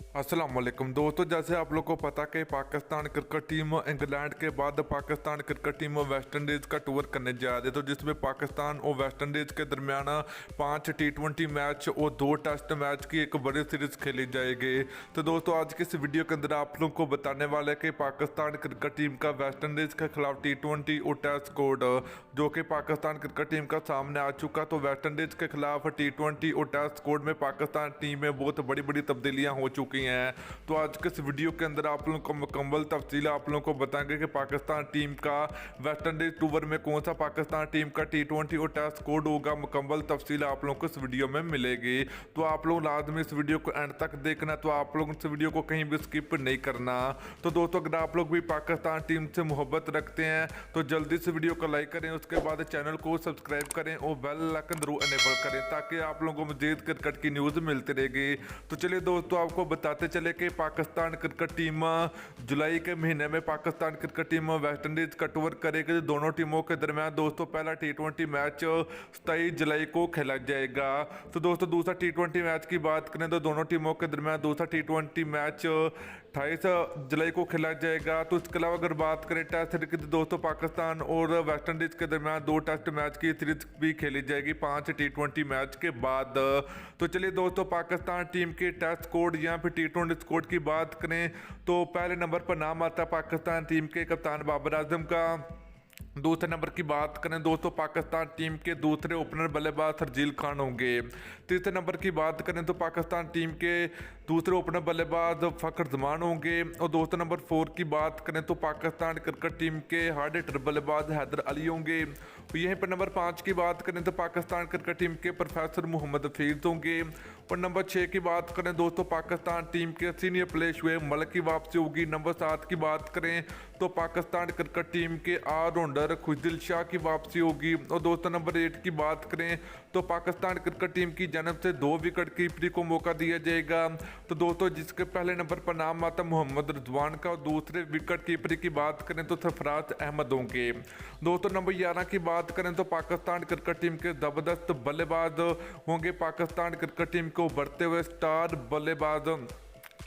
अस्सलाम वालेकुम दोस्तों, जैसे आप लोग को पता कि पाकिस्तान क्रिकेट टीम इंग्लैंड के बाद Pakistan cricket team West Indies का टूर करने जा रही है। तो जिसमें पाकिस्तान और वेस्ट इंडीज़ के दरमियान 5 T20 मैच और 2 टेस्ट मैच की एक बड़ी सीरीज खेली जाएगी। तो दोस्तों आज की इस वीडियो के अंदर आप लोग को बताने वाले कि पाकिस्तान क्रिकेट टीम का वेस्ट इंडीज़ के खिलाफ T20 और टेस्ट स्कोर जो कि पाकिस्तान क्रिकेट टीम का सामने आ चुका। तो वेस्ट इंडीज़ के खिलाफ T20 और टेस्ट स्कोर में पाकिस्तान टीम में बहुत बड़ी बड़ी तब्दीलियाँ हो चुकी हैं। तो आज के इस वीडियो के अंदर आप लोगों को मुकम्मल तफसील आप लोगों को बताएंगे कि पाकिस्तान टीम का वेस्ट इंडीज टूर में कौन सा पाकिस्तान टीम का T20 और टेस्ट स्कोर होगा। मुकम्मल तफसील आप लोगों को इस वीडियो में मिलेगी। तो आप लोग लाजमी इस वीडियो को एंड तक देखना। तो आप लोग इस वीडियो को कहीं भी स्किप नहीं करना। तो दोस्तों अगर आप लोग भी पाकिस्तान टीम से मोहब्बत रखते हैं तो जल्दी से वीडियो को लाइक करें, उसके बाद चैनल को सब्सक्राइब करें और बेल आइकन जरूर इनेबल करें ताकि आप लोगों को मजीद क्रिकेट की न्यूज़ मिलती रहेगी। तो चलिए दोस्तों आपको बताते चले कि पाकिस्तान क्रिकेट टीम जुलाई के महीने में Pakistan cricket team West Indies का टूर करेगी। दोनों टीमों के दरमियान दोस्तों पहला T20 मैच 27 जुलाई को खेला जाएगा। तो दोस्तों दूसरा T20 मैच की बात करें तो दोनों टीमों के दरमियान दूसरा T20 मैच 28 जुलाई को खेला जाएगा। तो इसके अलावा अगर बात करें टेस्ट सीरीज की तो दोस्तों पाकिस्तान और वेस्ट इंडीज के दरमियान 2 टेस्ट मैच की सीरीज भी खेली जाएगी 5 T20 मैच के बाद। तो चलिए दोस्तों पाकिस्तान टीम के टेस्ट स्कोर या फिर T20 स्कोर की बात करें तो पहले नंबर पर नाम आता है पाकिस्तान टीम के कप्तान बाबर आजम का। दूसरे नंबर की बात करें दोस्तों पाकिस्तान टीम के दूसरे ओपनर बल्लेबाज शर्जील खान होंगे। तीसरे नंबर की बात करें तो पाकिस्तान टीम के दूसरे ओपनर बल्लेबाज फखर जमान होंगे। और दोस्तों नंबर 4 की बात करें तो पाकिस्तान क्रिकेट टीम के हार्ड हिटर बल्लेबाज हैदर अली होंगे। यहीं पर नंबर 5 की बात करें तो पाकिस्तान क्रिकेट टीम के प्रोफेसर मोहम्मद हफीज होंगे। और नंबर 6 की बात करें दोस्तों पाकिस्तान टीम के सीनियर प्लेयर शुएब मलिक की वापसी होगी। नंबर 7 की बात करें तो पाकिस्तान क्रिकेट टीम के ऑलराउंडर खुशदिल शाह की वापसी होगी। और दोस्तों नंबर 8 की बात करें तो पाकिस्तान क्रिकेट टीम की जानब से 2 विकेट कीपरी को मौका दिया जाएगा। तो दोस्तों जिसके पहले नंबर पर नाम आता मोहम्मद रिजवान का और दूसरे विकेट कीपरी की बात करें तो सरफराज अहमद होंगे। दोस्तों नंबर 11 की बात करें तो पाकिस्तान क्रिकेट टीम के जबरदस्त बल्लेबाज होंगे पाकिस्तान क्रिकेट टीम को बढ़ते हुए स्टार बल्लेबाज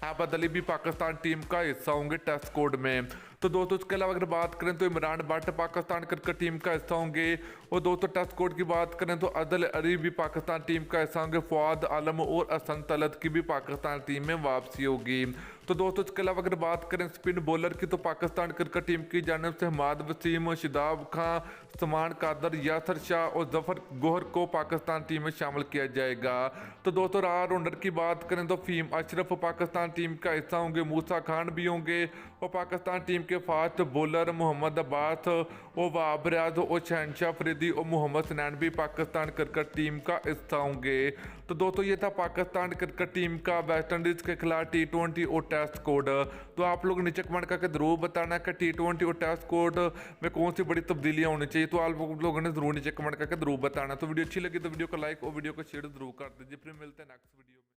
आबद अली भी पाकिस्तान टीम का हिस्सा होंगे टेस्ट स्कोर में। तो दोस्तों इसके अलावा अगर बात करें तो इमरान भट्ट पाकिस्तान क्रिकेट टीम का हिस्सा होंगे। और दोस्तों टेस्ट स्कोर की बात करें तो अदल अली भी पाकिस्तान टीम का हिस्सा होंगे। फवाद आलम और हसन तलत की भी पाकिस्तान टीम में वापसी होगी। तो दोस्तों इसके अलावा अगर बात करें स्पिन बॉलर की तो पाकिस्तान क्रिकेट टीम की जानिब से हमाद वसीम, शिदाब खां, समान कादर, यासर शाह और जफर गोहर को पाकिस्तान टीम में शामिल किया जाएगा। तो दोस्तों ऑलराउंडर की बात करें तो फहीम अशरफ पाकिस्तान टीम का हिस्सा होंगे। मूसा खान भी होंगे। और पाकिस्तान टीम के फास्ट बॉलर मोहम्मद अब्बास और वहाब रियाज और शहनशाह अफरीदी और मोहम्मद सनैन भी पाकिस्तान क्रिकेट टीम का हिस्सा होंगे। तो दोस्तों ये था पाकिस्तान क्रिकेट टीम का वेस्ट इंडीज़ के खिलाफ T20 और टेस्ट स्कोर। तो आप लोग नीचे कमेंट करके जरूर बताना कि T20 और टेस्ट स्कोर में कौन सी बड़ी तब्दीलियां होनी चाहिए। तो आप लोगों ने जरूर नीचे कमेंट करके जरूर बताना। तो वीडियो अच्छी लगी तो वीडियो को लाइक और वीडियो को शेयर जरूर कर दीजिए। फिर मिलते हैं नेक्स्ट वीडियो।